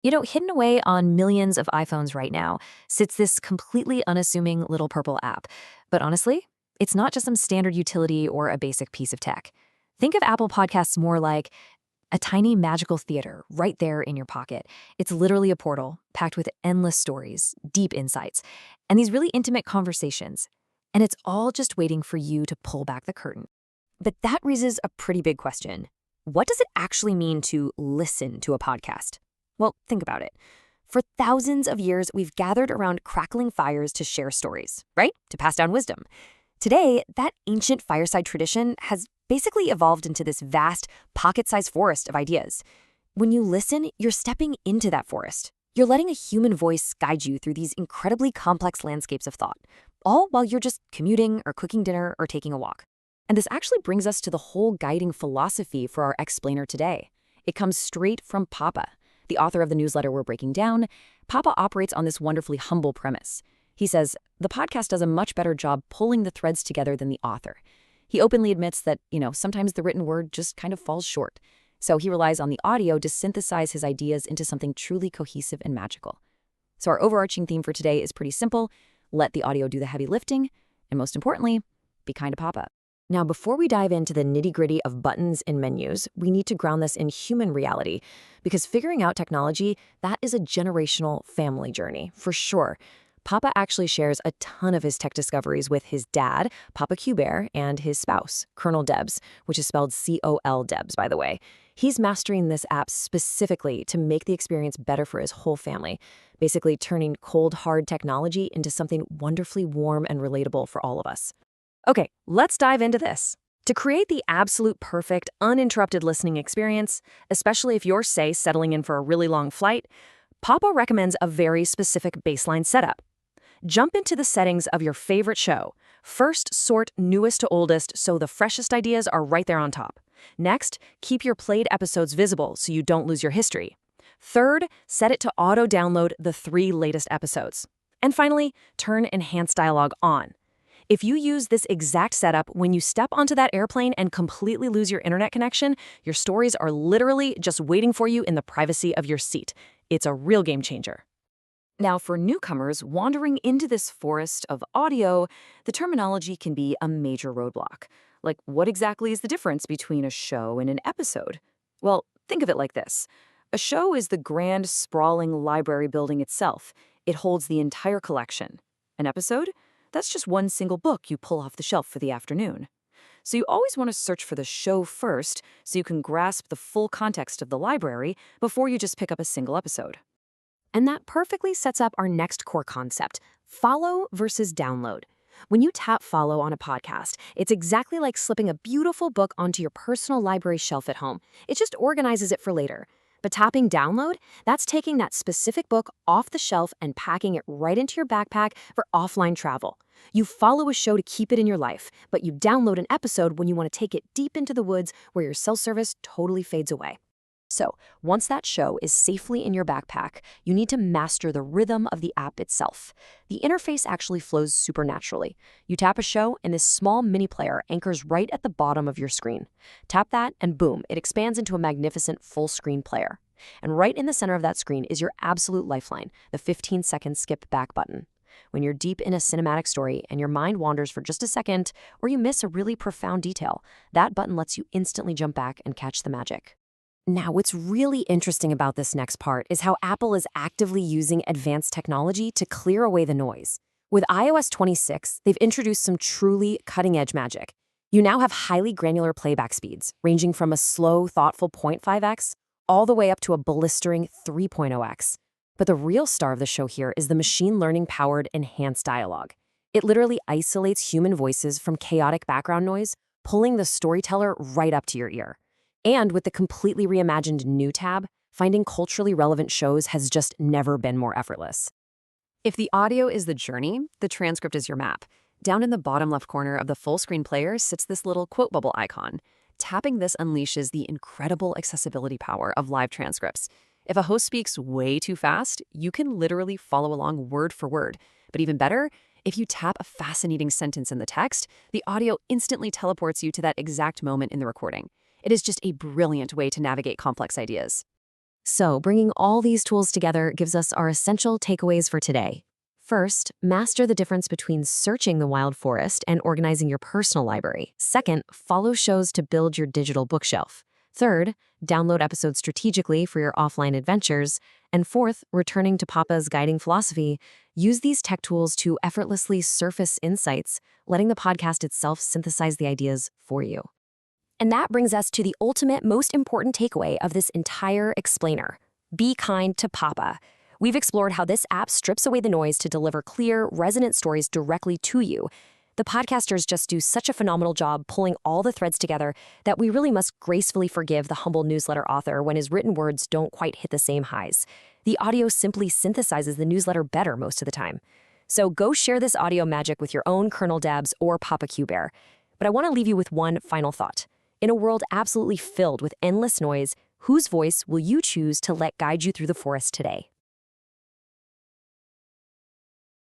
Hidden away on millions of iPhones right now sits this completely unassuming little purple app. But honestly, it's not just some standard utility or a basic piece of tech. Think of Apple Podcasts more like a tiny magical theater right there in your pocket. It's literally a portal packed with endless stories, deep insights, and these really intimate conversations. And it's all just waiting for you to pull back the curtain. But that raises a pretty big question. What does it actually mean to listen to a podcast? Well, think about it. For thousands of years, we've gathered around crackling fires to share stories, right? To pass down wisdom. Today, that ancient fireside tradition has basically evolved into this vast, pocket-sized forest of ideas. When you listen, you're stepping into that forest. You're letting a human voice guide you through these incredibly complex landscapes of thought, all while you're just commuting or cooking dinner or taking a walk. And this actually brings us to the whole guiding philosophy for our explainer today. It comes straight from Papa, the author of the newsletter we're breaking down. Papa operates on this wonderfully humble premise. He says, the podcast does a much better job pulling the threads together than the author. He openly admits that, sometimes the written word just kind of falls short. So he relies on the audio to synthesize his ideas into something truly cohesive and magical. So our overarching theme for today is pretty simple. Let the audio do the heavy lifting. And most importantly, be kind to Papa. Now, before we dive into the nitty-gritty of buttons and menus, we need to ground this in human reality, because figuring out technology, that is a generational family journey, for sure. Papa actually shares a ton of his tech discoveries with his dad, Papa Q-Bear, and his spouse, Colonel Debs, which is spelled C-O-L Debs, by the way. He's mastering this app specifically to make the experience better for his whole family, basically turning cold, hard technology into something wonderfully warm and relatable for all of us. Okay, let's dive into this. To create the absolute perfect, uninterrupted listening experience, especially if you're, say, settling in for a really long flight, Papa recommends a very specific baseline setup. Jump into the settings of your favorite show. First, sort newest to oldest so the freshest ideas are right there on top. Next, keep your played episodes visible so you don't lose your history. Third, set it to auto-download the 3 latest episodes. And finally, turn enhanced dialogue on. If you use this exact setup, when you step onto that airplane and completely lose your internet connection, your stories are literally just waiting for you in the privacy of your seat. It's a real game changer. Now, for newcomers wandering into this forest of audio, the terminology can be a major roadblock. Like, what exactly is the difference between a show and an episode? Well, think of it like this. A show is the grand, sprawling library building itself. It holds the entire collection. An episode? That's just one single book you pull off the shelf for the afternoon. So you always want to search for the show first so you can grasp the full context of the library before you just pick up a single episode. And that perfectly sets up our next core concept, follow versus download. When you tap follow on a podcast, it's exactly like slipping a beautiful book onto your personal library shelf at home. It just organizes it for later. But tapping download, that's taking that specific book off the shelf and packing it right into your backpack for offline travel. You follow a show to keep it in your life, but you download an episode when you want to take it deep into the woods where your cell service totally fades away. So, once that show is safely in your backpack, you need to master the rhythm of the app itself. The interface actually flows supernaturally. You tap a show, and this small mini player anchors right at the bottom of your screen. Tap that, and boom, it expands into a magnificent full-screen player. And right in the center of that screen is your absolute lifeline, the 15-second skip back button. When you're deep in a cinematic story and your mind wanders for just a second, or you miss a really profound detail, that button lets you instantly jump back and catch the magic. Now, what's really interesting about this next part is how Apple is actively using advanced technology to clear away the noise. With iOS 26, they've introduced some truly cutting-edge magic. You now have highly granular playback speeds, ranging from a slow, thoughtful 0.5x all the way up to a blistering 3.0x. But the real star of the show here is the machine learning-powered enhanced dialogue. It literally isolates human voices from chaotic background noise, pulling the storyteller right up to your ear. And with the completely reimagined New tab, finding culturally relevant shows has just never been more effortless. If the audio is the journey, the transcript is your map. Down in the bottom left corner of the full screen player sits this little quote bubble icon. Tapping this unleashes the incredible accessibility power of live transcripts. If a host speaks way too fast, you can literally follow along word for word. But even better, if you tap a fascinating sentence in the text, the audio instantly teleports you to that exact moment in the recording. It is just a brilliant way to navigate complex ideas. So, bringing all these tools together gives us our essential takeaways for today. First, master the difference between searching the wild forest and organizing your personal library. Second, follow shows to build your digital bookshelf. Third, download episodes strategically for your offline adventures. And fourth, returning to Papa's guiding philosophy, use these tech tools to effortlessly surface insights, letting the podcast itself synthesize the ideas for you. And that brings us to the ultimate, most important takeaway of this entire explainer. Be kind to Papa. We've explored how this app strips away the noise to deliver clear, resonant stories directly to you. The podcasters just do such a phenomenal job pulling all the threads together that we really must gracefully forgive the humble newsletter author when his written words don't quite hit the same highs. The audio simply synthesizes the newsletter better most of the time. So go share this audio magic with your own Kernel Dabs or Papa Q Bear. But I want to leave you with one final thought. In a world absolutely filled with endless noise, whose voice will you choose to let guide you through the forest today?